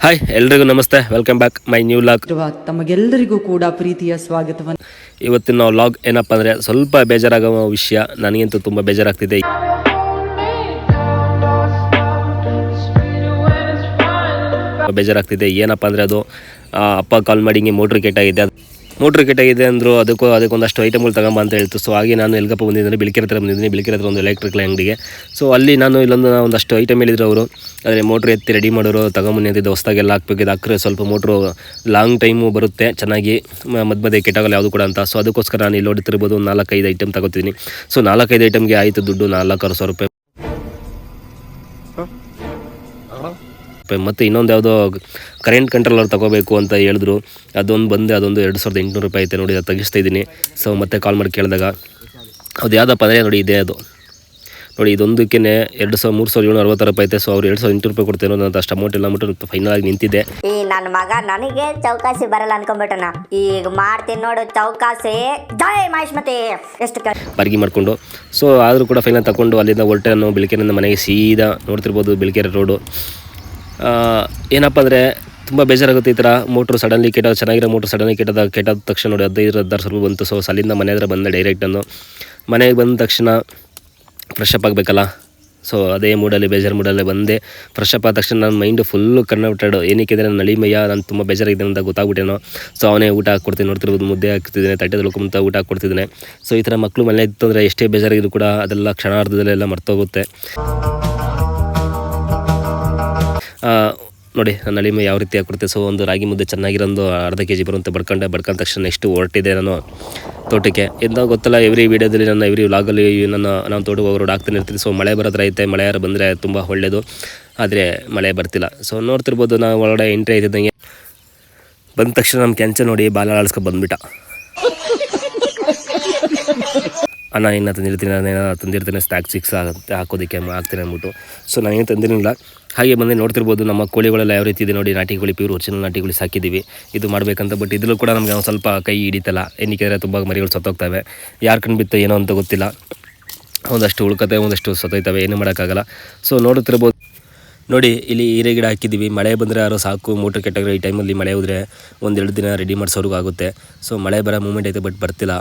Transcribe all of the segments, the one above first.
Hi ಎಲ್ರಿಗೂ ನಮಸ್ತೆ, welcome back my new log. ತಮಗೆಲ್ಲರಿಗೂ ಕೂಡ ಪ್ರೀತಿಯ ಸ್ವಾಗತವನ್ನು. ಇವತ್ತಿನ ಲಾಗ್ ಏನಪ್ಪ ಅಂದರೆ ಸ್ವಲ್ಪ ಬೇಜಾರಾಗುವ ವಿಷಯ, ನನಗಂತೂ ತುಂಬ ಬೇಜಾರಾಗ್ತಿದೆ. ಏನಪ್ಪ ಅಂದರೆ ಅದು ಅಪ್ಪ ಕಾಲ್ ಮಾಡಿ ಹಿಂಗೆ ಮೋಟ್ರ್ ಕೆಟ್ಟಾಗಿದೆ ಅಂದರು. ಅದಕ್ಕೊಂದಷ್ಟು ಐಟಮ್ಗಳು ತಗೊಂಬ ಅಂತ ಹೇಳ್ತು. ಸೊ ಹಾಗೆ ನಾನು ಎಲ್ಗಪ್ಪ ಬಂದಿದ್ದೀನಿ, ಬಿಳಿಕೆರೆ ಹತ್ರ ಬಂದಿದ್ದೀನಿ. ಬಿಳಿಕೆರೆ ಹತ್ರ ಒಂದು ಎಲೆಕ್ಟ್ರಿಕಲ್ ಅಂಗಡಿಗೆ. ಸೊ ಅಲ್ಲಿ ನಾನು ಒಂದಷ್ಟು ಐಟಮ್ ಹೇಳಿದ್ರು ಅವರು. ಆದರೆ ಮೋಟ್ರ್ ಎತ್ತಿ ರೆಡಿ ಮಾಡೋರು ತಗೊಂಬನ್ನಿ ಅಂತಿದ್ದು. ಹೊಸದಾಗೆಲ್ಲ ಹಾಕ್ಬೇಕು, ಹಾಕಿದ್ರೆ ಸ್ವಲ್ಪ ಮೋಟ್ರು ಲಾಂಗ್ ಟೈಮು ಬರುತ್ತೆ ಚೆನ್ನಾಗಿ, ಮಧ್ಯೆ ಕೆಟ್ಟಾಗಲ್ಲ ಯಾವುದು ಕೂಡ ಅಂತ. ಸೊ ಅದಕ್ಕೋಸ್ಕರ ನಾನು ಇಲ್ಲಿ ನೋಡ್ತಿರ್ಬೋದು 4-5 ಐಟಮ್ ತಗೋತೀನಿ. ಸೊ 4-5 ಐಟಮ್ಗೆ ಆಯಿತು ದುಡ್ಡು 400 ರೂಪಾಯಿ. ಮತ್ತು ಇನ್ನೊಂದು ಯಾವುದೋ ಕರೆಂಟ್ ಕಂಟ್ರೋಲರ್ ತೊಗೋಬೇಕು ಅಂತ ಹೇಳಿದ್ರು. ಅದೊಂದು 2800 ರೂಪಾಯಿ ಐತೆ ನೋಡಿ, ಅದು ತೆಗಿಸ್ತಾ ಇದ್ದೀನಿ. ಸೊ ಮತ್ತೆ ಕಾಲ್ ಮಾಡಿ ಕೇಳಿದಾಗ ಅದು ಯಾವುದಪ್ಪ ಅಂದರೆ ನೋಡಿ ಇದೇ ಅದು ನೋಡಿ, ಇದೊಂದಕ್ಕೆ 3760 ರೂಪಾಯಿ ಐತೆ. ಸೊ ಅವ್ರು 2800 ರೂಪಾಯಿ ಕೊಡ್ತೇನೋ ಅಂತ ಅಷ್ಟು ಅಮೌಂಟ್ ಇಲ್ಲ ಅಂದ್ಬಿಟ್ಟು ಫೈನಲ್ ಆಗಿ ನಿಂತಿದೆ. ಈ ನನ್ನ ಮಗ ನನಗೆ ಚೌಕಾಸಿ ಬರಲ್ಲ ಅನ್ಕೊಂಡ್ಬಿಟ್ಟನ, ಈಗ ಮಾಡ್ತೀನಿ ನೋಡು ಚೌಕಾಸಿ. ಜೈ ಮಹೇಶ್ಮತಿ ಎಷ್ಟು ಬಾರ್ಗಿ ಮಾಡಿಕೊಂಡು. ಸೊ ಆದರೂ ಕೂಡ ಫೈನಲ್ ತಗೊಂಡು ಅಲ್ಲಿಂದ ಹೊರಟೆ. ನಾನು ಬಿಳಿಕೆರೆಯಿಂದ ಮನೆಗೆ ಸೀದಾ ನೋಡ್ತಿರ್ಬೋದು ಬಿಳಿಕೆರೆ ರೋಡು. ಏನಪ್ಪ ಅಂದರೆ ತುಂಬ ಬೇಜಾರಾಗುತ್ತೆ ಈ ಥರ ಮೋಟ್ರು ಸಡನ್ಲಿ ಕೆಟ್ಟೋದು. ಚೆನ್ನಾಗಿರೋ ಮೋಟ್ರು ಸಡನ್ಲಿ ಕೆಟ್ಟಾದ ತಕ್ಷಣ ನೋಡಿ 15-16 ರೂಪಾಯಿ ಬಂತು. ಸೊ ಅಲ್ಲಿಂದ ಮನೆ ಹತ್ರ ಬಂದೆ ಡೈರೆಕ್ಟ್. ನಾನು ಮನೆಗೆ ಬಂದ ತಕ್ಷಣ ಫ್ರೆಶ್ ಅಪ್ ಆಗಬೇಕಲ್ಲ. ಸೊ ಅದೇ ಬೇಜಾರು ಮೂಡಲ್ಲೇ ಬಂದೆ. ಫ್ರೆಶ್ ಅಪ್ ಆದ ತಕ್ಷಣ ನನ್ನ ಮೈಂಡು ಫುಲ್ಲು ಕನ್ವರ್ಟೆಡ್. ಏನಕ್ಕೆ ಅಂದರೆ ನನ್ನ ನಳಿಮಯ್ಯ ನಾನು ತುಂಬ ಬೇಜಾರಾಗಿದೆ ಅಂತ ಗೊತ್ತಾಗ್ಬಿಟ್ಟೇನೋ. ಸೊ ಅವನೇ ಊಟ ಹಾಕ್ಕೊಡ್ತೀನಿ, ನೋಡ್ತಿರ್ಬೋದು ಮುದ್ದೆ ಹಾಕ್ತಿದ್ದೇನೆ, ತಟ್ಟೆ ತೊಳ್ಕೊಂತ ಊಟ ಹಾಕ್ಕೊಡ್ತಿದ್ದೇನೆ. ಸೊ ಈ ಥರ ಮಕ್ಕಳು ಮನೆ ಇತ್ತು ಅಂದರೆ ಎಷ್ಟೇ ಬೇಜಾರಾಗಿದ್ರು ಕೂಡ ಅದೆಲ್ಲ ಕ್ಷಣಾರ್ಧದಲ್ಲೆಲ್ಲ ಮರ್ತೋಗುತ್ತೆ. ನೋಡಿ ನನ್ನ ಅಳಿಮೆ ಯಾವ ರೀತಿ ಹಾಕ್ಕೊಡ್ತೆ. ಸೊ ಒಂದು ರಾಗಿ ಮುದ್ದೆ ಚೆನ್ನಾಗಿರೋದು ಅರ್ಧ kg ಬರುವಂತೆ ಬಡ್ಕೊಂಡ ತಕ್ಷಣ ನೆಕ್ಸ್ಟ್ ಹೊರಟಿದೆ ನಾನು ತೋಟಕ್ಕೆ. ಎಂತ ಗೊತ್ತಲ್ಲ, ಎವ್ರಿ ವೀಡಿಯೋದಲ್ಲಿ ಎವ್ರಿ ವ್ಲಾಗಲ್ಲಿ ನಾನು ತೋಟಕ್ಕೆ ಹೋಗಿ ರೋಡ್ ಆಗ್ತಾನೆ ಇರ್ತೀನಿ. ಸೊ ಮಳೆ ಬರೋದ್ರ ಐತೆ, ಮಳೆ ಯಾರು ಬಂದರೆ ತುಂಬ ಒಳ್ಳೆಯದು, ಆದರೆ ಮಳೆ ಬರ್ತಿಲ್ಲ. ಸೊ ನೋಡ್ತಿರ್ಬೋದು ನಾವು ಒಳಗಡೆ ಎಂಟ್ರಿ ಆಯ್ತಿದ್ದಂಗೆ ಬಂದ ತಕ್ಷಣ ನಮ್ಮ ಕೆಂಚ ನೋಡಿ ಬಾಲ ಆಳಿಸ್ಕೊಂಡು ಬಂದುಬಿಟ್ಟ. ಅಣ್ಣ ಏನು ತಂದಿರ್ತೀನಿ ಸ್ನ್ಯಾಕ್ಸ್ ಆಗುತ್ತೆ ಹಾಕೋದಕ್ಕೆ ಹಾಕ್ತೀನಿ ಅಂದ್ಬಿಟ್ಟು. ಸೊ ನಾನೇನು ತಂದಿರಲಿಲ್ಲ, ಹಾಗೆ ಬಂದು ನೋಡ್ತಿರ್ಬೋದು ನಮ್ಮ ಕೋಳಿಗಳೆಲ್ಲ ಯಾವ ರೀತಿ ಇದೆ ನೋಡಿ. ನಾಟಿ ಕೋಳಿ, ಪ್ಯೂರ್ ಒರಿಜಿನಲ್ ನಾಟಿ ಕೋಳಿ ಸಾಕಿದ್ದೀವಿ. ಇದು ಮಾಡಬೇಕಂತ, ಬಟ್ ಇದರಲ್ಲೂ ಕೂಡ ನಮಗೆ ಒಂದು ಸ್ವಲ್ಪ ಕೈ ಹಿಡಿತಲ್ಲ. ಏನಕ್ಕೆ ತುಂಬ ಮರಿಗಳು ಸತ್ತೋಗ್ತವೆ, ಯಾರು ಕಣ್ಣು ಬಿತ್ತು ಏನೋ ಅಂತ ಗೊತ್ತಿಲ್ಲ. ಒಂದಷ್ಟು ಉಳ್ಕತೆ, ಒಂದಷ್ಟು ಸತ್ತೋಯ್ತವೆ, ಏನೂ ಮಾಡೋಕ್ಕಾಗಲ್ಲ. ಸೊ ನೋಡ್ತಿರ್ಬೋದು ನೋಡಿ, ಇಲ್ಲಿ ಹೀರೆ ಗಿಡ ಹಾಕಿದ್ದೀವಿ. ಮಳೆ ಬಂದರೆ ಯಾರೋ ಸಾಕು, ಮೋಟ್ರ್ ಕೆಟ್ಟಾಗಿರೋ ಈ ಟೈಮಲ್ಲಿ ಮಳೆ ಹೋದರೆ 1-2 ದಿನ ರೆಡಿ ಮಾಡಿಸೋರ್ಗೂ ಆಗುತ್ತೆ. ಸೊ ಮಳೆ ಬರೋ ಮೂಮೆಂಟ್ ಐತೆ, ಬಟ್ ಬರ್ತಿಲ್ಲ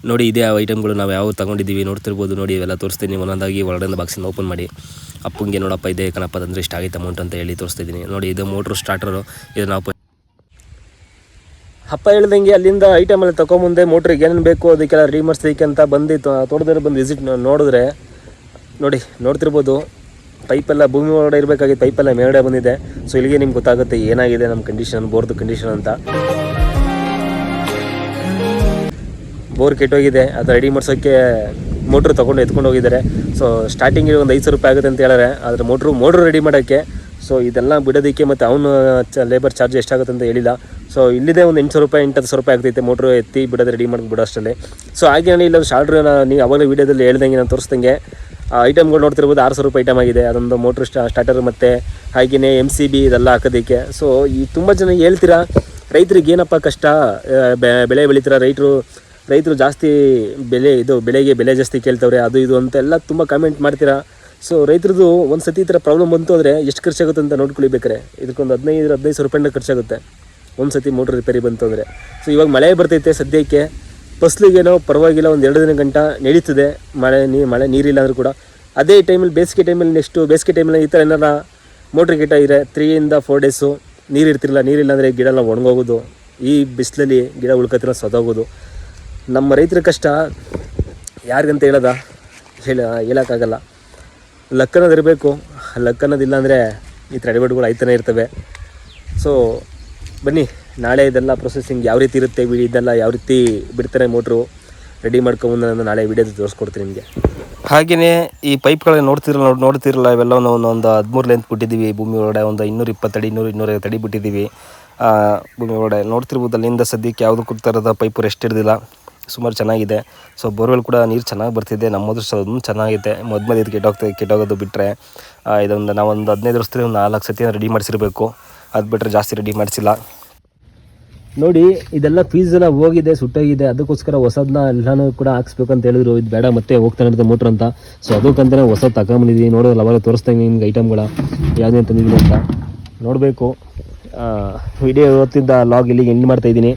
ನೋಡಿ. ಇದೇ ಐಟಮ್ಗಳು ನಾವು ಯಾವ ತೊಗೊಂಡಿದ್ದೀವಿ ನೋಡ್ತಿರ್ಬೋದು ನೋಡಿ. ಇವೆಲ್ಲ ತೋರಿಸ್ತೀನಿ ಒಂದೊಂದಾಗಿ. ಒಳಗಡೆ ಬಾಕ್ಸಿಂದ ಓಪನ್ ಮಾಡಿ ಅಪ್ಪಂಗೆ ನೋಡಪ್ಪ ಇದೆ ಕಣಪ್ಪ ತಂದರೆ ಇಷ್ಟ ಆಗೈತೆ ಅಮೌಂಟ್ ಅಂತ ಹೇಳಿ ತೋರಿಸ್ತಿದ್ದೀನಿ ನೋಡಿ. ಇದು ಮೋಟ್ರು ಸ್ಟಾರ್ಟರು. ಇದು ನಾವು ಅಪ್ಪ ಹೇಳ್ದಂಗೆ ಅಲ್ಲಿಂದ ಐಟಮೆಲ್ಲ ತೊಗೊಂಬಂದೆ. ಮೋಟ್ರಿಗೆ ಏನೇನು ಬೇಕು ಅದಕ್ಕೆಲ್ಲ ರೆಡಿ ಮಾಡಿಸೋದಕ್ಕೆ ಅಂತ ಬಂದು ತೋಟದಲ್ಲಿ ಬಂದು ವಿಸಿಟ್ ನೋಡಿದ್ರೆ ನೋಡಿ, ನೋಡ್ತಿರ್ಬೋದು ಪೈಪೆಲ್ಲ ಭೂಮಿ ಒಳಗಡೆ ಇರಬೇಕಾಗಿತ್ತು, ಪೈಪೆಲ್ಲ ಮೇಲ್ಗಡೆ ಬಂದಿದೆ. ಸೊ ಇಲ್ಲಿಗೆ ನಿಮ್ಗೆ ಗೊತ್ತಾಗುತ್ತೆ ಏನಾಗಿದೆ ನಮ್ಮ ಕಂಡೀಷನ್, ಬೋರ್ದು ಕಂಡೀಷನ್ ಅಂತ. ಬೋರ್ ಕೆಟ್ಟೋಗಿದೆ, ಅದು ರೆಡಿ ಮಾಡ್ಸೋಕ್ಕೆ ಮೋಟ್ರು ತೊಗೊಂಡು ಎತ್ಕೊಂಡು ಹೋಗಿದ್ದಾರೆ. ಸೊ ಸ್ಟಾರ್ಟಿಂಗಿಗೆ ಒಂದು 500 ರೂಪಾಯಿ ಆಗುತ್ತೆ ಅಂತ ಹೇಳಿದ್ರೆ, ಆದರೆ ಮೋಟ್ರು ರೆಡಿ ಮಾಡೋಕ್ಕೆ. ಸೊ ಇದೆಲ್ಲ ಬಿಡೋದಕ್ಕೆ ಮತ್ತು ಅವನು ಲೇಬರ್ ಚಾರ್ಜ್ ಎಷ್ಟಾಗುತ್ತೆ ಅಂತ ಹೇಳಿಲ್ಲ. ಸೊ ಇಲ್ಲಿದೆ ಒಂದು 800 ರೂಪಾಯಿ 800 ರೂಪಾಯಿ ಆಗ್ತೈತೆ ಮೋಟ್ರು ಎತ್ತಿ ಬಿಡೋದು, ರೆಡಿ ಮಾಡಿ ಬಿಡೋ ಅಷ್ಟರಲ್ಲಿ. ಸೊ ಹಾಗೆ ನಾನು ಇಲ್ಲೊಂದು ಶಾರ್ಟ್ರ್ ನೀವು ಅವಾಗಲೇ ವೀಡಿಯೋದಲ್ಲಿ ಹೇಳ್ದಂಗೆ ನಾನು ತೋರಿಸ್ದಂಗೆ ಐಟಮ್ಗಳು ನೋಡ್ತಿರ್ಬೋದು. 600 ರೂಪಾಯಿ ಐಟಮ್ ಆಗಿದೆ. ಅದೊಂದು ಮೋಟ್ರ್ ಸ್ಟಾರ್ಟರ್ ಮತ್ತು ಹಾಗೆಯೇ MCB ಇದೆಲ್ಲ ಹಾಕೋದಕ್ಕೆ. ಸೊ ಈ ತುಂಬ ಜನ ಹೇಳ್ತೀರಾ ರೈತರಿಗೆ ಏನಪ್ಪ ಕಷ್ಟ, ಬೆಳೆ ಬೆಳೀತೀರ ರೈತರು ಜಾಸ್ತಿ ಬೆಳೆಗೆ ಬೆಲೆ ಜಾಸ್ತಿ ಕೇಳ್ತವ್ರೆ, ಅದು ಇದು ಅಂತೆಲ್ಲ ತುಂಬ ಕಾಮೆಂಟ್ ಮಾಡ್ತೀರಾ. ಸೊ ರೈತರದ್ದು ಒಂದು ಸತಿ ಈ ಥರ ಪ್ರಾಬ್ಲಮ್ ಬಂತು ಅಂದರೆ ಎಷ್ಟು ಖರ್ಚಾಗುತ್ತೆ ಅಂತ ನೋಡ್ಕೊಳ್ಬೇಕಾರೆ. ಇದಕ್ಕೊಂದು 1500 ರೂಪಾಯಿನ ಖರ್ಚಾಗುತ್ತೆ ಒಂದು ಸತಿ ಮೋಟ್ರ್ ರಿಪೇರಿ ಬಂತು ಅಂದರೆ. ಸೊ ಇವಾಗ ಮಳೆ ಬರ್ತೈತೆ ಸದ್ಯಕ್ಕೆ, ಫಸ್ಲಿಗೇನೋ ಪರವಾಗಿಲ್ಲ, ಒಂದು 2 ದಿನ ಗಂಟ ನಡೀತದೆ. ಮಳೆ ನೀರಿಲ್ಲ ಅಂದರೂ ಕೂಡ. ಅದೇ ಟೈಮಲ್ಲಿ ಬೇಸಿಗೆ ಟೈಮಲ್ಲಿ ಈ ಥರ ಏನಾರ ಮೋಟ್ರ್ ಗಿಟ ಇರೆ 3-4 ಡೇಸು ನೀರಿಲ್ಲ ಅಂದರೆ ಗಿಡ ಎಲ್ಲ ಒಣಗೋಗೋದು. ಈ ಬಿಸಿಲಲ್ಲಿ ಗಿಡ ಉಳ್ಕೊತಿರೋ ಸದೋಗೋದು. ನಮ್ಮ ರೈತರ ಕಷ್ಟ ಯಾರಿಗಂತ ಹೇಳೋಕ್ಕಾಗಲ್ಲ. ಲಕ್ ಅನ್ನೋದಿರಬೇಕು. ಲಕ್ ಅನ್ನೋದಿಲ್ಲ ಅಂದರೆ ಈ ಥರ ಎಡವಟ್ಟುಗಳು ಆಯ್ತಾನೆ ಇರ್ತವೆ. ಸೊ ಬನ್ನಿ, ನಾಳೆ ಇದೆಲ್ಲ ಪ್ರೊಸೆಸಿಂಗ್ ಯಾವ ರೀತಿ ಇರುತ್ತೆ, ಇದೆಲ್ಲ ಯಾವ ರೀತಿ ಬಿಡ್ತಾರೆ ಮೋಟ್ರು ರೆಡಿ ಮಾಡ್ಕೊಂಡು ನಾನು ನಾಳೆ ವೀಡಿಯೋದಲ್ಲಿ ತೋರಿಸ್ಕೊಡ್ತೀನಿ ನಿಮಗೆ. ಹಾಗೆಯೇ ಈ ಪೈಪ್ಗಳನ್ನ ನೋಡ್ತಿರಲ್ಲ ಇವೆಲ್ಲ ಒಂದು 13 ಲೆಂತ್ ಬಿಟ್ಟಿದ್ದೀವಿ ಭೂಮಿ ಒಳಗಡೆ. ಒಂದು 220 ಅಡಿ 250 ಅಡಿ ಬಿಟ್ಟಿದ್ದೀವಿ ಭೂಮಿ ಒಳಗಡೆ. ನೋಡ್ತಿರ್ಬೋದು ಅಲ್ಲಿಂದ ಸದ್ಯಕ್ಕೆ ಯಾವುದಕ್ಕೂ ಥರದ ಪೈಪು ರೆಸ್ಟ್ ಇರೋದಿಲ್ಲ, ಸುಮಾರು ಚೆನ್ನಾಗಿದೆ. ಸೊ ಬೋರ್ವೆಲ್ ಕೂಡ ನೀರು ಚೆನ್ನಾಗಿ ಬರ್ತಿದೆ. ನಮ್ಮದು ಅದನ್ನು ಚೆನ್ನಾಗಿದೆ. ಮೊದಲು ಇದು ಕೆಟ್ಟೋಗೋದು ಬಿಟ್ಟರೆ ನಾವೊಂದು 15 ವರ್ಷದಲ್ಲಿ 4 ಸತಿ ರೆಡಿ ಮಾಡಿಸಿರಬೇಕು. ಅದು ಬಿಟ್ಟರೆ ಜಾಸ್ತಿ ರೆಡಿ ಮಾಡಿಸಿಲ್ಲ ನೋಡಿ. ಇದೆಲ್ಲ ಫೀಸ್ ಎಲ್ಲ ಹೋಗಿದೆ, ಸುಟ್ಟೋಗಿದೆ. ಅದಕ್ಕೋಸ್ಕರ ಹೊಸದನ್ನ ಎಲ್ಲನೂ ಕೂಡ ಹಾಕ್ಸ್ಬೇಕು ಅಂತ ಹೇಳಿದ್ರು. ಇದು ಬೇಡ ಮತ್ತೆ ಹೋಗ್ತಾನೆ ಇರುತ್ತೆ ಮೋಟ್ರ್ ಅಂತ. ಸೊ ಅದಕ್ಕಂತಲೇ ಹೊಸದು ತಗೊಂಬಂದಿದ್ದೀವಿ. ನೋಡೋಲ್ಲ ಅವಾಗ ತೋರಿಸ್ದಂಗೆ ನಿಮ್ಗೆ ಐಟಮ್ಗಳ ಯಾವುದೇನು ತಂದಿದ್ದೀನಿ ಅಂತ ನೋಡಬೇಕು. ವಿಡಿಯೋ ಓದ್ತಿದ್ದ ಲಾಗ್ ಇಲ್ಲಿಗೆ ಎಂಡ್ ಮಾಡ್ತಾಯಿದ್ದೀನಿ.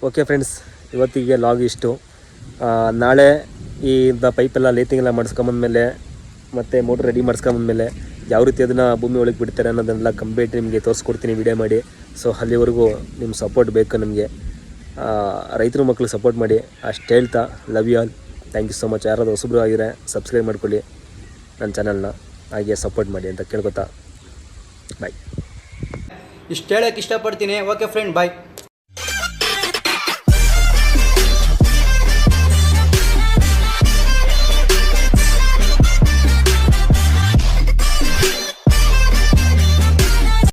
ಓಕೆ ಫ್ರೆಂಡ್ಸ್, ಇವತ್ತಿಗೆ ಲಾಗ್ ಇಷ್ಟು. ನಾಳೆ ಈ ಪೈಪೆಲ್ಲ ಲೇತಿಂಗೆಲ್ಲ ಮಾಡಿಸ್ಕೊಂಬಂದ್ಮೇಲೆ ಮತ್ತು ಮೋಟ್ರ್ ರೆಡಿ ಮಾಡಿಸ್ಕೊಂಬಂದ್ಮೇಲೆ ಯಾವ ರೀತಿ ಅದನ್ನು ಭೂಮಿ ಒಳಗೆ ಬಿಡ್ತಾರೆ ಅನ್ನೋದನ್ನೆಲ್ಲ ಕಂಪ್ಲೀಟ್ ನಿಮಗೆ ತೋರಿಸ್ಕೊಡ್ತೀನಿ ವಿಡಿಯೋ ಮಾಡಿ. ಸೊ ಅಲ್ಲಿವರೆಗೂ ನಿಮ್ಮ ಸಪೋರ್ಟ್ ಬೇಕು ನಮಗೆ. ರೈತರ ಮಕ್ಕಳು ಸಪೋರ್ಟ್ ಮಾಡಿ ಅಷ್ಟು ಹೇಳ್ತಾ, love you all, thank you so much. ಯಾರಾದರೂ ಹೊಸಬ್ರು ಆಗಿದ್ರೆ ಸಬ್ಸ್ಕ್ರೈಬ್ ಮಾಡ್ಕೊಳ್ಳಿ ನನ್ನ ಚಾನಲ್ನ, ಹಾಗೆ ಸಪೋರ್ಟ್ ಮಾಡಿ ಅಂತ ಕೇಳ್ಕೊತಾ ಬಾಯ್. ಇಷ್ಟು ಹೇಳೋಕ್ಕೆ ಇಷ್ಟಪಡ್ತೀನಿ. ಓಕೆ ಫ್ರೆಂಡ್, ಬಾಯ್.